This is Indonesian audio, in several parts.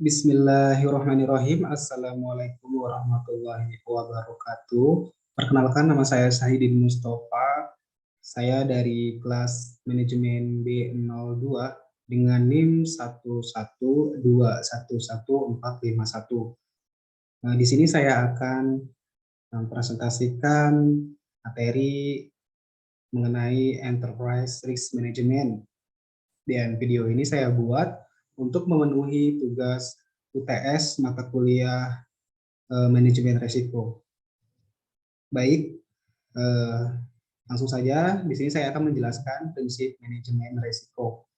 Bismillahirrahmanirrahim. Assalamualaikum warahmatullahi wabarakatuh. Perkenalkan, nama saya Sahidin Mustafa. Saya dari kelas manajemen B02 dengan NIM 112111451. Nah, di sini saya akan mempresentasikan materi mengenai Enterprise Risk Management. Dan video ini saya buat untuk memenuhi tugas UTS mata kuliah manajemen risiko. Baik, langsung saja di sini saya akan menjelaskan prinsip manajemen risiko.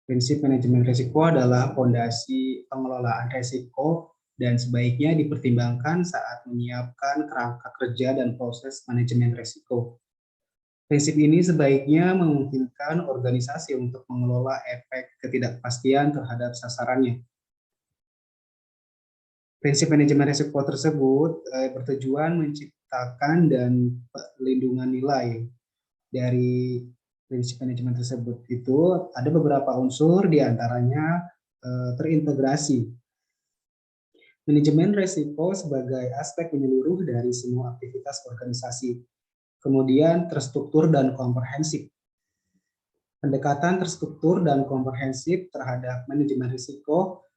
Prinsip manajemen risiko adalah fondasi pengelolaan risiko dan sebaiknya dipertimbangkan saat menyiapkan kerangka kerja dan proses manajemen risiko. Prinsip ini sebaiknya memungkinkan organisasi untuk mengelola efek ketidakpastian terhadap sasarannya. Prinsip manajemen risiko tersebut bertujuan menciptakan dan pelindungan nilai. Dari prinsip manajemen tersebut itu ada beberapa unsur, diantaranya terintegrasi. Manajemen risiko sebagai aspek menyeluruh dari semua aktivitas organisasi. Kemudian terstruktur dan komprehensif. Pendekatan terstruktur dan komprehensif terhadap manajemen risiko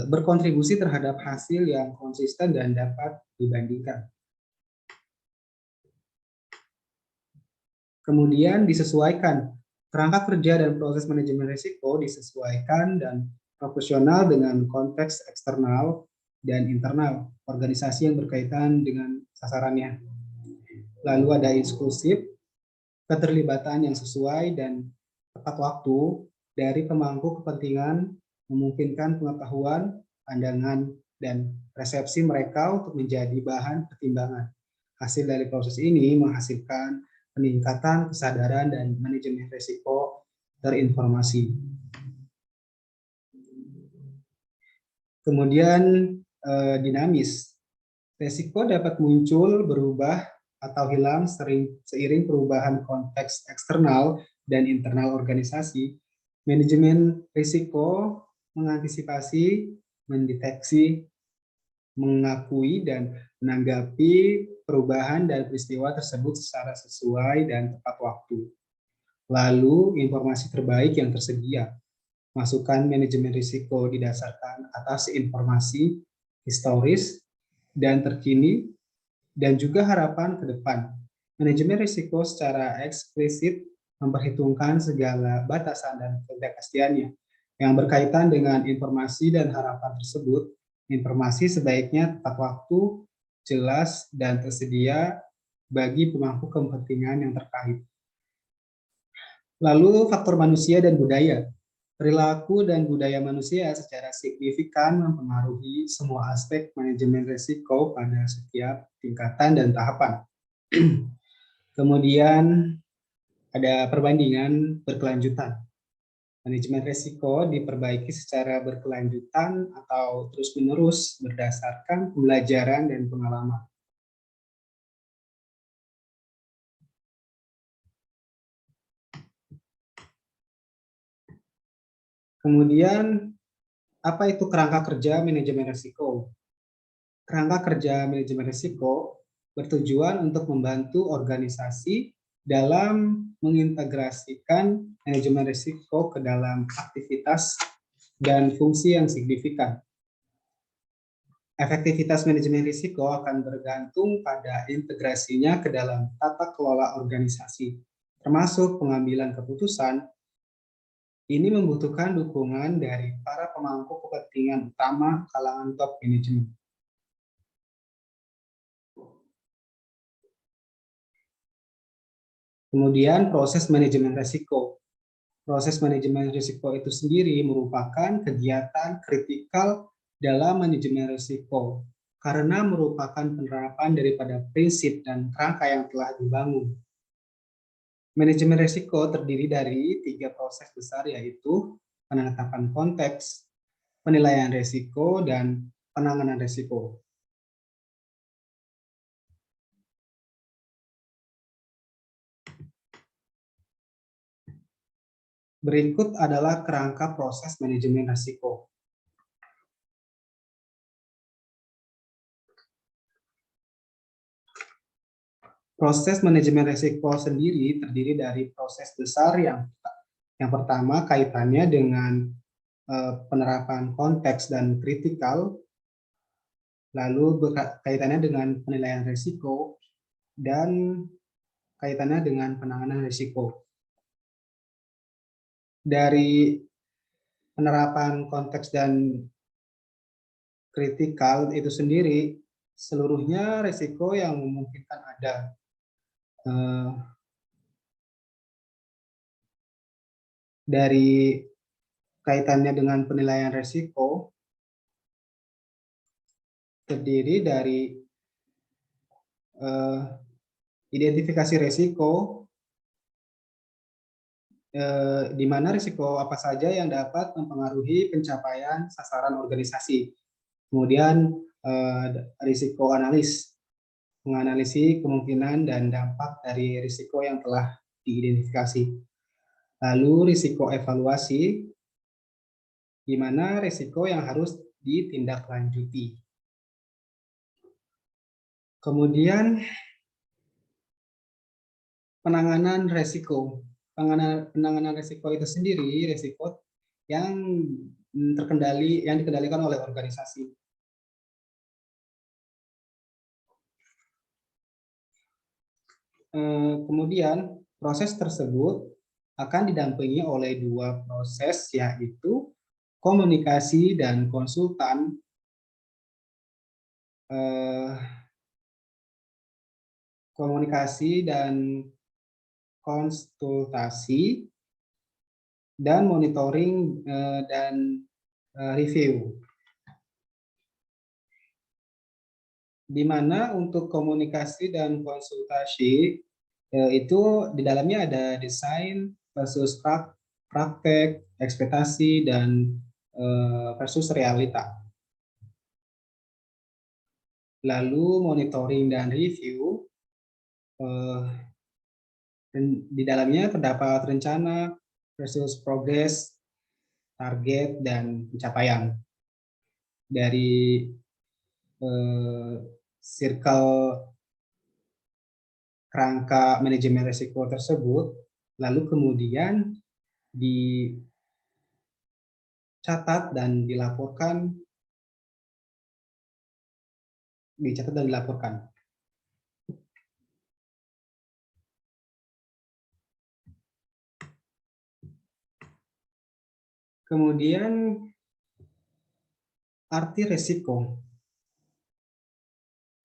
berkontribusi terhadap hasil yang konsisten dan dapat dibandingkan. Kemudian disesuaikan. Kerangka kerja dan proses manajemen risiko disesuaikan dan proporsional dengan konteks eksternal dan internal organisasi yang berkaitan dengan sasarannya. Lalu ada inklusif, keterlibatan yang sesuai dan tepat waktu dari pemangku kepentingan memungkinkan pengetahuan, pandangan, dan persepsi mereka untuk menjadi bahan pertimbangan. Hasil dari proses ini menghasilkan peningkatan kesadaran dan manajemen risiko terinformasi. Kemudian dinamis. Risiko dapat muncul, berubah, atau hilang seiring perubahan konteks eksternal dan internal organisasi. Manajemen risiko mengantisipasi, mendeteksi, mengakui, dan menanggapi perubahan dan peristiwa tersebut secara sesuai dan tepat waktu. Lalu, informasi terbaik yang tersedia. Masukan manajemen risiko didasarkan atas informasi historis dan terkini, dan juga harapan ke depan. Manajemen risiko secara eksplisit memperhitungkan segala batasan dan ketidakpastiannya yang berkaitan dengan informasi dan harapan tersebut. Informasi sebaiknya tepat waktu, jelas, dan tersedia bagi pemangku kepentingan yang terkait. Lalu faktor manusia dan budaya. Perilaku dan budaya manusia secara signifikan mempengaruhi semua aspek manajemen risiko pada setiap tingkatan dan tahapan. Kemudian ada perbandingan berkelanjutan. Manajemen risiko diperbaiki secara berkelanjutan atau terus-menerus berdasarkan pembelajaran dan pengalaman. Kemudian, apa itu kerangka kerja manajemen risiko? Kerangka kerja manajemen risiko bertujuan untuk membantu organisasi dalam mengintegrasikan manajemen risiko ke dalam aktivitas dan fungsi yang signifikan. Efektivitas manajemen risiko akan bergantung pada integrasinya ke dalam tata kelola organisasi, termasuk pengambilan keputusan. Ini membutuhkan dukungan dari para pemangku kepentingan utama kalangan top manajemen. Kemudian proses manajemen risiko. Proses manajemen risiko itu sendiri merupakan kegiatan kritikal dalam manajemen risiko karena merupakan penerapan daripada prinsip dan kerangka yang telah dibangun. Manajemen risiko terdiri dari 3 proses besar, yaitu penetapan konteks, penilaian risiko, dan penanganan risiko. Berikut adalah kerangka proses manajemen risiko. Proses manajemen risiko sendiri terdiri dari proses besar yang pertama kaitannya dengan penerapan konteks dan kritikal, lalu kaitannya dengan penilaian risiko, dan kaitannya dengan penanganan risiko. Dari penerapan konteks dan kritikal itu sendiri, seluruhnya risiko yang memungkinkan ada. Dari kaitannya dengan penilaian risiko, terdiri dari identifikasi risiko, di mana risiko apa saja yang dapat mempengaruhi pencapaian sasaran organisasi. Kemudian risiko analis, menganalisis kemungkinan dan dampak dari risiko yang telah diidentifikasi. Lalu risiko evaluasi, di mana risiko yang harus ditindaklanjuti. Kemudian penanganan risiko. Penanganan risiko itu sendiri risiko yang dikendalikan oleh organisasi. Kemudian proses tersebut akan didampingi oleh dua proses, yaitu komunikasi dan konsultan. Komunikasi dan konsultasi, dan monitoring dan review. Di mana untuk komunikasi dan konsultasi itu di dalamnya ada desain versus praktek, ekspektasi, dan versus realita. Lalu monitoring dan review, di dalamnya terdapat rencana versus progres, target, dan pencapaian. Dari circle kerangka manajemen risiko tersebut, lalu kemudian dicatat dan dilaporkan. Kemudian arti risiko.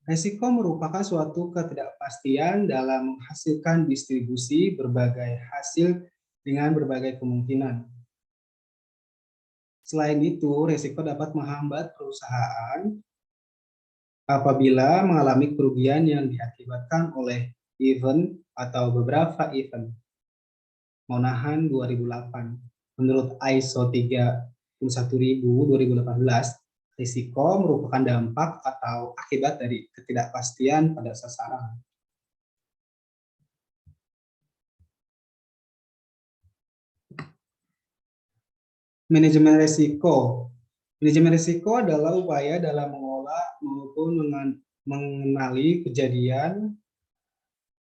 Risiko merupakan suatu ketidakpastian dalam menghasilkan distribusi berbagai hasil dengan berbagai kemungkinan. Selain itu, risiko dapat menghambat perusahaan apabila mengalami kerugian yang diakibatkan oleh event atau beberapa event. Monahan 2008. Menurut ISO 31000/2018, risiko merupakan dampak atau akibat dari ketidakpastian pada sasaran. Manajemen risiko. Manajemen risiko adalah upaya dalam mengolah maupun mengenali kejadian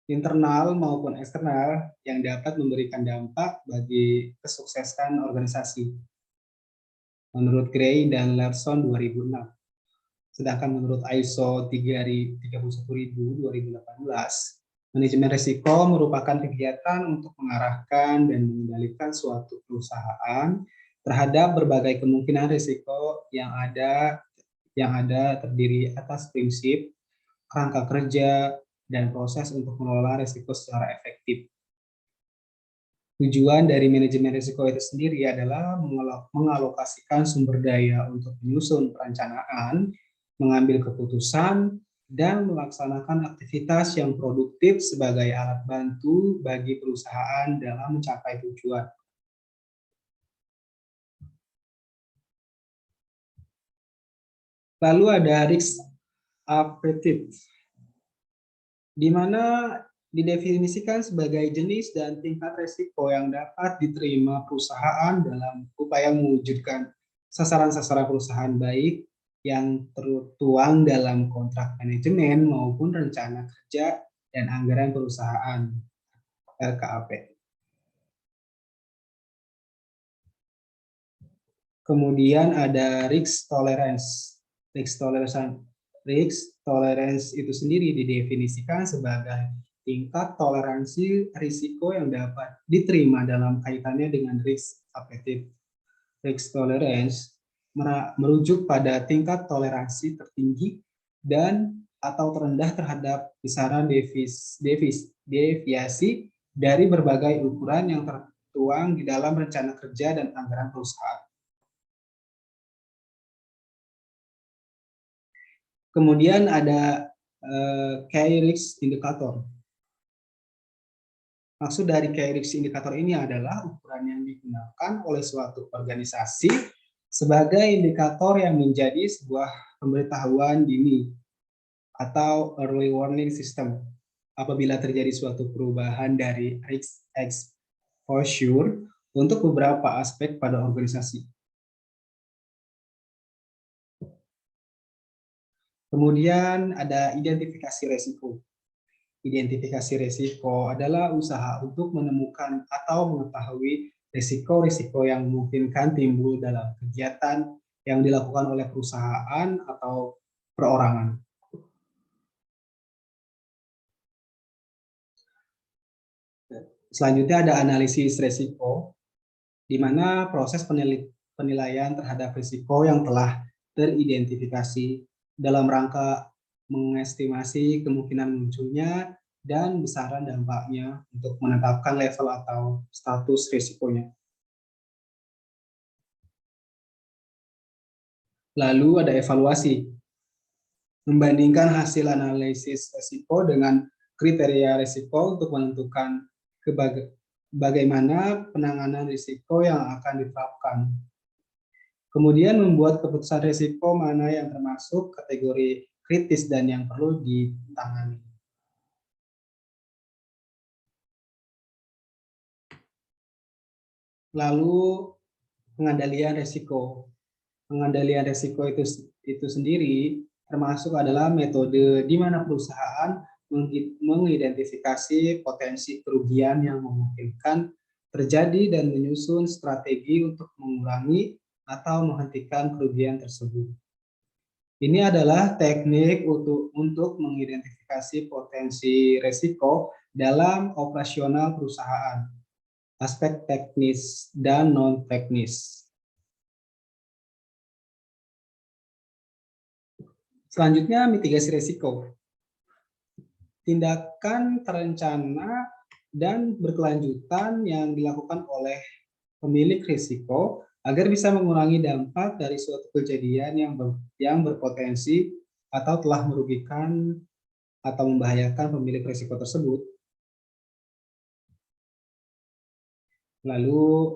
internal maupun eksternal yang dapat memberikan dampak bagi kesuksesan organisasi. Menurut Gray dan Larson 2006. Sedangkan menurut ISO 31000/2018, manajemen risiko merupakan kegiatan untuk mengarahkan dan mengendalikan suatu perusahaan terhadap berbagai kemungkinan risiko yang ada terdiri atas prinsip, kerangka kerja, dan proses untuk mengelola risiko secara efektif. Tujuan dari manajemen risiko itu sendiri adalah mengalokasikan sumber daya untuk menyusun perencanaan, mengambil keputusan, dan melaksanakan aktivitas yang produktif sebagai alat bantu bagi perusahaan dalam mencapai tujuan. Lalu ada risk appetite, di mana didefinisikan sebagai jenis dan tingkat risiko yang dapat diterima perusahaan dalam upaya mewujudkan sasaran-sasaran perusahaan baik yang tertuang dalam kontrak manajemen maupun rencana kerja dan anggaran perusahaan (LKAP). Kemudian ada risk tolerance. Risk tolerance itu sendiri didefinisikan sebagai tingkat toleransi risiko yang dapat diterima dalam kaitannya dengan risk appetite. Risk tolerance merujuk pada tingkat toleransi tertinggi dan atau terendah terhadap kisaran deviasi dari berbagai ukuran yang tertuang di dalam rencana kerja dan anggaran perusahaan. Kemudian ada key risk indicator. Maksud dari key risk indicator ini adalah ukuran yang digunakan oleh suatu organisasi sebagai indikator yang menjadi sebuah pemberitahuan dini atau early warning system apabila terjadi suatu perubahan dari risk exposure untuk beberapa aspek pada organisasi. Kemudian ada identifikasi risiko. Identifikasi risiko adalah usaha untuk menemukan atau mengetahui risiko-risiko yang memungkinkan timbul dalam kegiatan yang dilakukan oleh perusahaan atau perorangan. Selanjutnya ada analisis risiko, di mana proses penilaian terhadap risiko yang telah teridentifikasi dalam rangka mengestimasi kemungkinan munculnya dan besaran dampaknya untuk menetapkan level atau status risikonya. Lalu ada evaluasi, membandingkan hasil analisis risiko dengan kriteria risiko untuk menentukan bagaimana penanganan risiko yang akan diterapkan. Kemudian membuat keputusan risiko mana yang termasuk kategori kritis dan yang perlu ditangani. Lalu pengendalian risiko. Pengendalian risiko itu sendiri termasuk adalah metode di mana perusahaan mengidentifikasi potensi kerugian yang memungkinkan terjadi dan menyusun strategi untuk mengurangi atau menghentikan kerugian tersebut. Ini adalah teknik untuk mengidentifikasi potensi risiko dalam operasional perusahaan, aspek teknis dan non-teknis. Selanjutnya, mitigasi risiko. Tindakan terencana dan berkelanjutan yang dilakukan oleh pemilik risiko agar bisa mengurangi dampak dari suatu kejadian yang berpotensi atau telah merugikan atau membahayakan pemilik risiko tersebut. Lalu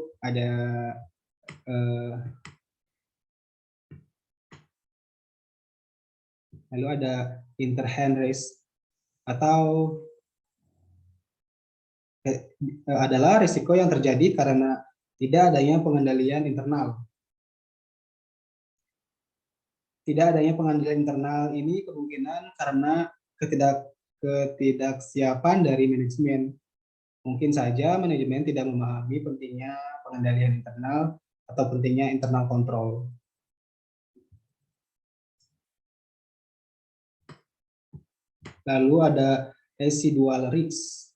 ada interhand risk atau adalah risiko yang terjadi karena tidak adanya pengendalian internal. Tidak adanya pengendalian internal ini kemungkinan karena ketidaksiapan dari manajemen. Mungkin saja manajemen tidak memahami pentingnya pengendalian internal atau pentingnya internal control. Lalu ada residual risk,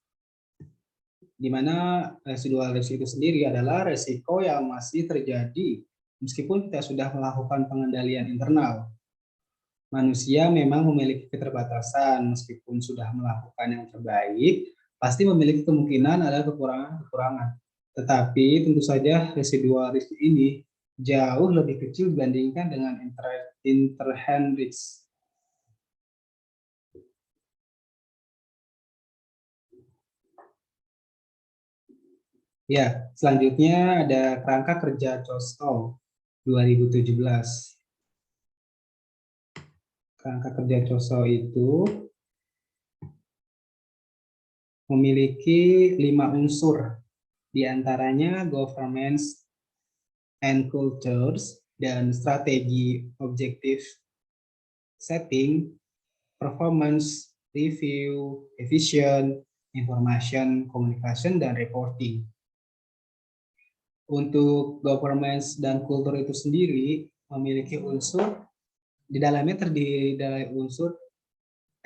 di mana residual risk itu sendiri adalah risiko yang masih terjadi meskipun kita sudah melakukan pengendalian internal. Manusia memang memiliki keterbatasan, meskipun sudah melakukan yang terbaik, pasti memiliki kemungkinan ada kekurangan-kekurangan. Tetapi tentu saja residual risk ini jauh lebih kecil dibandingkan dengan interhand risk. Ya, selanjutnya ada kerangka kerja COSO 2017. Kerangka kerja COSO itu memiliki 5 unsur, diantaranya governance and cultures dan strategi objective setting, performance review, revision, information, communication, dan reporting. Untuk governance dan kultur itu sendiri memiliki unsur, di dalamnya terdiri dari unsur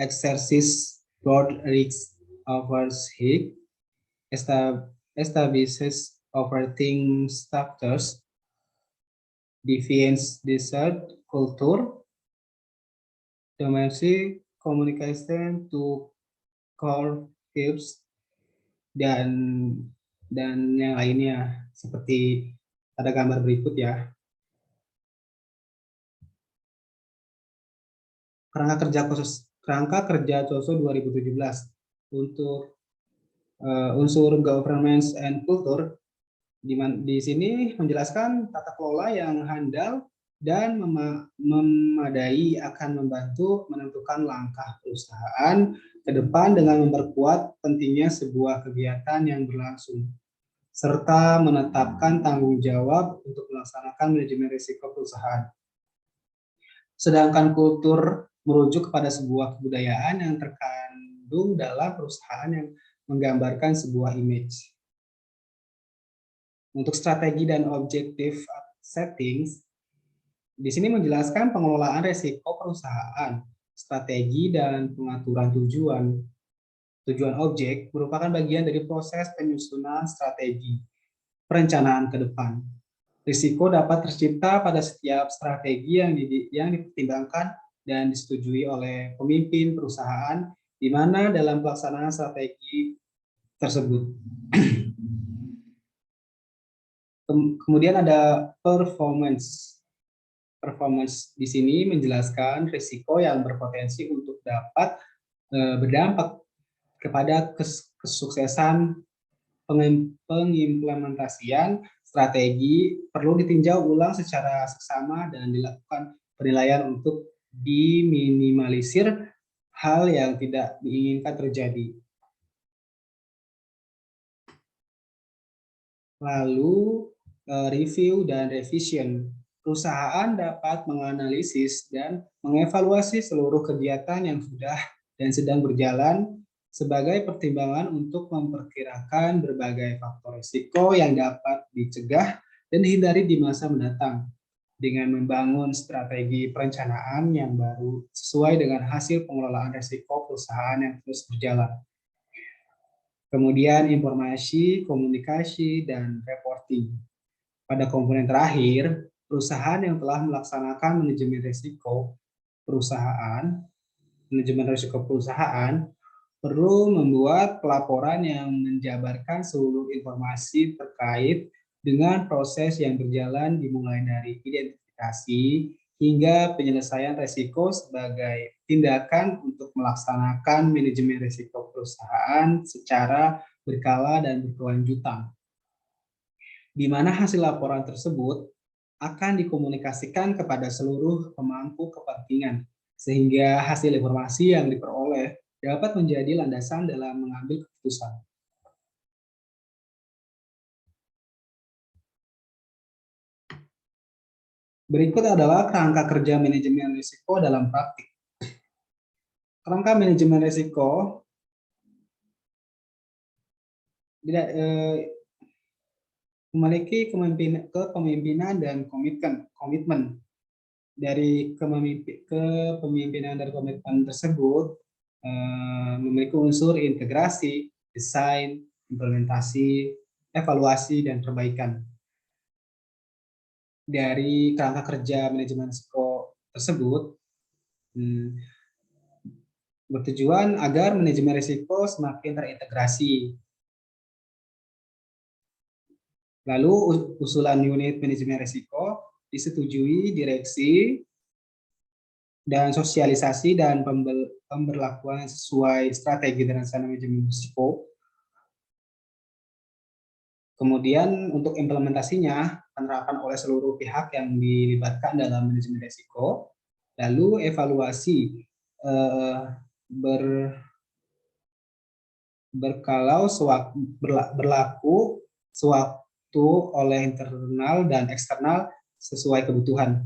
exercise board risk oversight, establishes operating structures, defines desert culture, dimensi communication to core tips, dan yang lainnya seperti pada gambar berikut ya. Kerangka kerja COSO 2017 untuk unsur governance and culture di sini menjelaskan tata kelola yang handal dan memadai akan membantu menentukan langkah perusahaan ke depan dengan memperkuat pentingnya sebuah kegiatan yang berlangsung, serta menetapkan tanggung jawab untuk melaksanakan manajemen risiko perusahaan. Sedangkan kultur merujuk kepada sebuah kebudayaan yang terkandung dalam perusahaan yang menggambarkan sebuah image. Untuk strategi dan objektif settings, di sini menjelaskan pengelolaan risiko perusahaan, strategi dan pengaturan tujuan. Tujuan objek merupakan bagian dari proses penyusunan strategi, perencanaan ke depan. Risiko dapat tercipta pada setiap strategi yang dipertimbangkan dan disetujui oleh pemimpin perusahaan, di mana dalam pelaksanaan strategi tersebut. Kemudian ada performance. Performance di sini menjelaskan risiko yang berpotensi untuk dapat berdampak kepada kesuksesan pengimplementasian strategi, perlu ditinjau ulang secara seksama dan dilakukan penilaian untuk diminimalisir hal yang tidak diinginkan terjadi. Lalu review dan revision. Perusahaan dapat menganalisis dan mengevaluasi seluruh kegiatan yang sudah dan sedang berjalan sebagai pertimbangan untuk memperkirakan berbagai faktor risiko yang dapat dicegah dan dihindari di masa mendatang dengan membangun strategi perencanaan yang baru sesuai dengan hasil pengelolaan risiko perusahaan yang terus berjalan. Kemudian informasi, komunikasi, dan reporting. Pada komponen terakhir, perusahaan yang telah melaksanakan manajemen risiko perusahaan perlu membuat pelaporan yang menjabarkan seluruh informasi terkait dengan proses yang berjalan dimulai dari identifikasi hingga penyelesaian risiko sebagai tindakan untuk melaksanakan manajemen risiko perusahaan secara berkala dan berkelanjutan, di mana hasil laporan tersebut akan dikomunikasikan kepada seluruh pemangku kepentingan, sehingga hasil informasi yang diperoleh dapat menjadi landasan dalam mengambil keputusan. Berikut adalah kerangka kerja manajemen risiko dalam praktik. Kerangka manajemen risiko memiliki kepemimpinan dan komitmen. Dari kepemimpinan dan komitmen tersebut memiliki unsur integrasi, desain, implementasi, evaluasi, dan perbaikan. Dari kerangka kerja manajemen risiko tersebut bertujuan agar manajemen risiko semakin terintegrasi. Lalu usulan unit manajemen risiko disetujui direksi dan sosialisasi dan pemberlakuan sesuai strategi dan rencana manajemen risiko. Kemudian untuk implementasinya penerapan oleh seluruh pihak yang dilibatkan dalam manajemen risiko. Lalu evaluasi berlaku sewaktu oleh internal dan eksternal sesuai kebutuhan.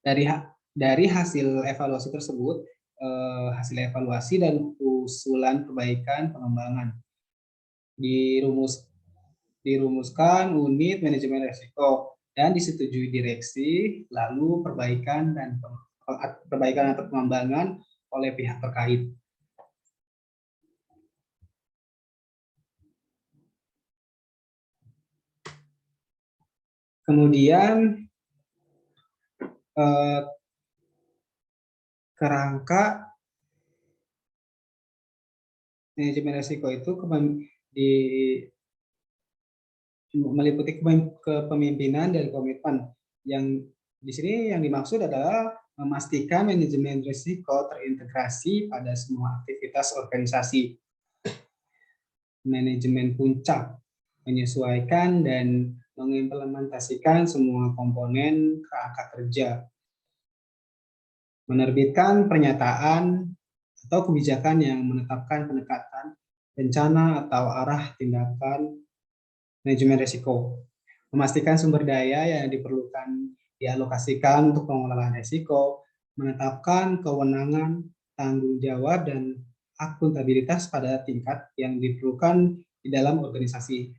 Dari hasil evaluasi tersebut, hasil evaluasi dan usulan perbaikan pengembangan. Dirumuskan unit manajemen risiko dan disetujui direksi, lalu perbaikan atau pengembangan oleh pihak terkait. Kemudian kerangka manajemen risiko itu meliputi kepemimpinan dan komitmen. Yang di sini yang dimaksud adalah memastikan manajemen risiko terintegrasi pada semua aktivitas organisasi. Manajemen puncak, menyesuaikan dan mengimplementasikan semua komponen kerangka kerja. Menerbitkan pernyataan atau kebijakan yang menetapkan pendekatan, rencana atau arah tindakan manajemen risiko. Memastikan sumber daya yang diperlukan dialokasikan untuk pengelolaan risiko, menetapkan kewenangan, tanggung jawab, dan akuntabilitas pada tingkat yang diperlukan di dalam organisasi.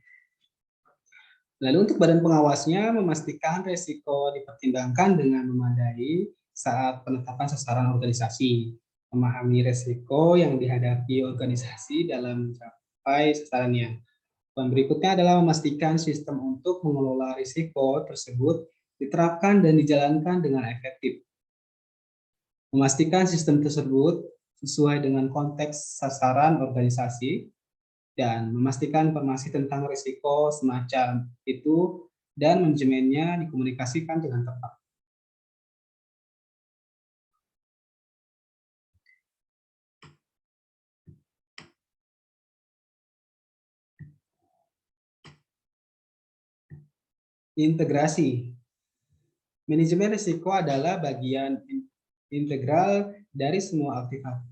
Lalu untuk badan pengawasnya, memastikan risiko dipertimbangkan dengan memadai saat penetapan sasaran organisasi, memahami risiko yang dihadapi organisasi dalam mencapai sasarannya. Dan berikutnya adalah memastikan sistem untuk mengelola risiko tersebut diterapkan dan dijalankan dengan efektif. Memastikan sistem tersebut sesuai dengan konteks sasaran organisasi, dan memastikan informasi tentang risiko semacam itu dan manajemennya dikomunikasikan dengan tepat. Integrasi. Manajemen risiko adalah bagian integral dari semua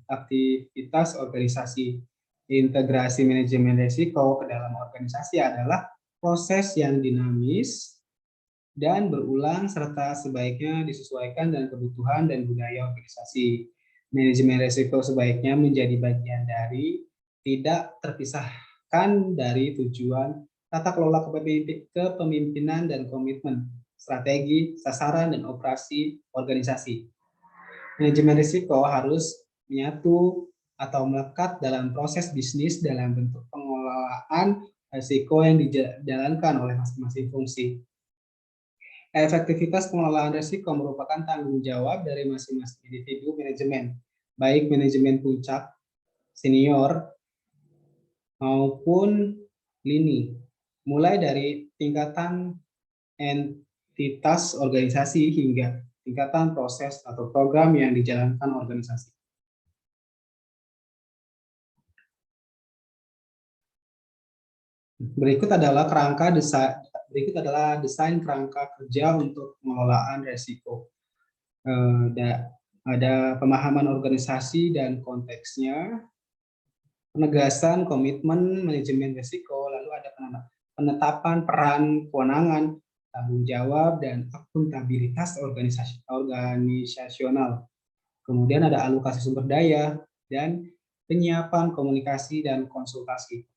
aktivitas organisasi. Integrasi manajemen risiko ke dalam organisasi adalah proses yang dinamis dan berulang serta sebaiknya disesuaikan dengan kebutuhan dan budaya organisasi. Manajemen risiko sebaiknya menjadi bagian dari, tidak terpisahkan dari tujuan tata kelola kepemimpinan dan komitmen, strategi, sasaran, dan operasi organisasi. Manajemen risiko harus menyatu atau melekat dalam proses bisnis dalam bentuk pengelolaan risiko yang dijalankan oleh masing-masing fungsi. Efektivitas pengelolaan risiko merupakan tanggung jawab dari masing-masing individu manajemen, baik manajemen puncak, senior, maupun lini, mulai dari tingkatan entitas organisasi hingga tingkatan proses atau program yang dijalankan organisasi. Berikut adalah desain kerangka kerja untuk pengelolaan risiko. Ada pemahaman organisasi dan konteksnya, penegasan komitmen manajemen risiko, lalu ada penetapan peran, kewenangan, tanggung jawab, dan akuntabilitas organisasional. Kemudian ada alokasi sumber daya dan penyiapan komunikasi dan konsultasi.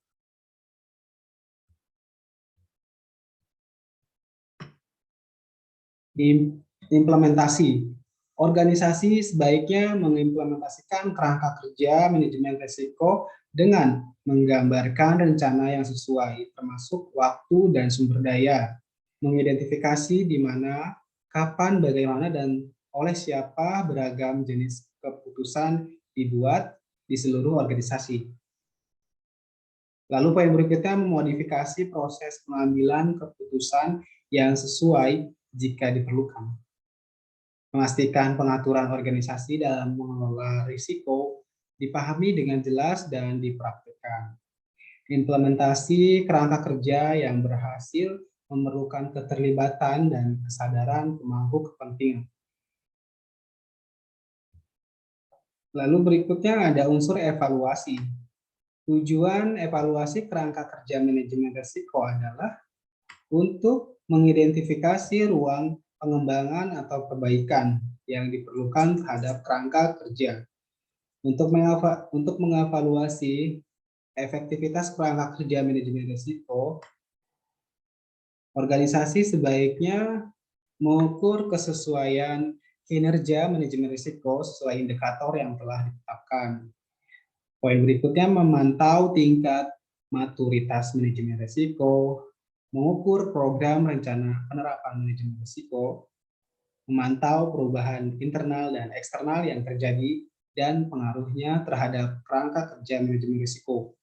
Implementasi. Organisasi sebaiknya mengimplementasikan kerangka kerja manajemen risiko dengan menggambarkan rencana yang sesuai, termasuk waktu dan sumber daya, mengidentifikasi di mana, kapan, bagaimana, dan oleh siapa beragam jenis keputusan dibuat di seluruh organisasi. Lalu poin berikutnya, memodifikasi proses pengambilan keputusan yang sesuai jika diperlukan. Memastikan pengaturan organisasi dalam mengelola risiko dipahami dengan jelas dan dipraktikkan. Implementasi kerangka kerja yang berhasil memerlukan keterlibatan dan kesadaran pemangku kepentingan. Lalu berikutnya ada unsur evaluasi. Tujuan evaluasi kerangka kerja manajemen risiko adalah untuk mengidentifikasi ruang pengembangan atau perbaikan yang diperlukan terhadap kerangka kerja. Untuk mengevaluasi efektivitas kerangka kerja manajemen risiko, organisasi sebaiknya mengukur kesesuaian kinerja manajemen risiko sesuai indikator yang telah ditetapkan. Poin berikutnya memantau tingkat maturitas manajemen risiko, mengukur program rencana penerapan manajemen risiko, memantau perubahan internal dan eksternal yang terjadi dan pengaruhnya terhadap kerangka kerja manajemen risiko,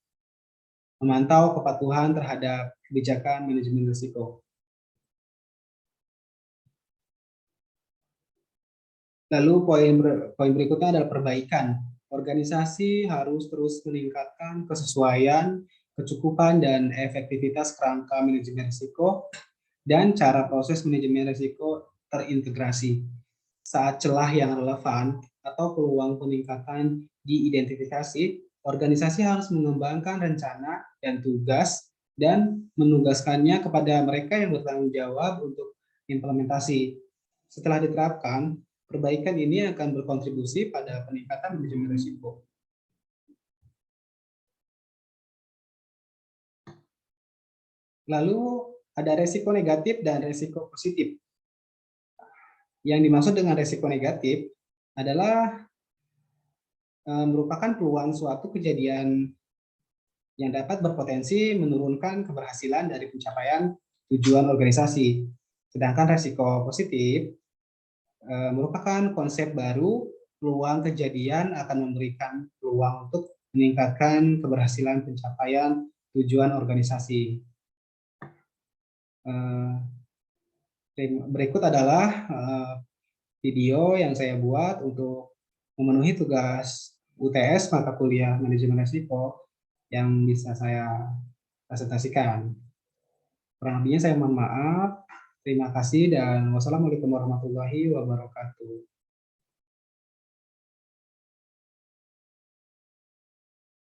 memantau kepatuhan terhadap kebijakan manajemen risiko. Lalu poin berikutnya adalah perbaikan. Organisasi harus terus meningkatkan kesesuaian, kecukupan, dan efektivitas kerangka manajemen risiko dan cara proses manajemen risiko terintegrasi. Saat celah yang relevan atau peluang peningkatan diidentifikasi, organisasi harus mengembangkan rencana dan tugas dan menugaskannya kepada mereka yang bertanggung jawab untuk implementasi. Setelah diterapkan, perbaikan ini akan berkontribusi pada peningkatan manajemen risiko. Lalu ada resiko negatif dan resiko positif. Yang dimaksud dengan resiko negatif adalah merupakan peluang suatu kejadian yang dapat berpotensi menurunkan keberhasilan dari pencapaian tujuan organisasi. Sedangkan resiko positif merupakan konsep baru, peluang kejadian akan memberikan peluang untuk meningkatkan keberhasilan pencapaian tujuan organisasi. Berikut adalah video yang saya buat untuk memenuhi tugas UTS mata kuliah manajemen risiko yang bisa saya presentasikan. Kurang lebihnya saya mohon maaf. Terima kasih dan wassalamualaikum warahmatullahi wabarakatuh.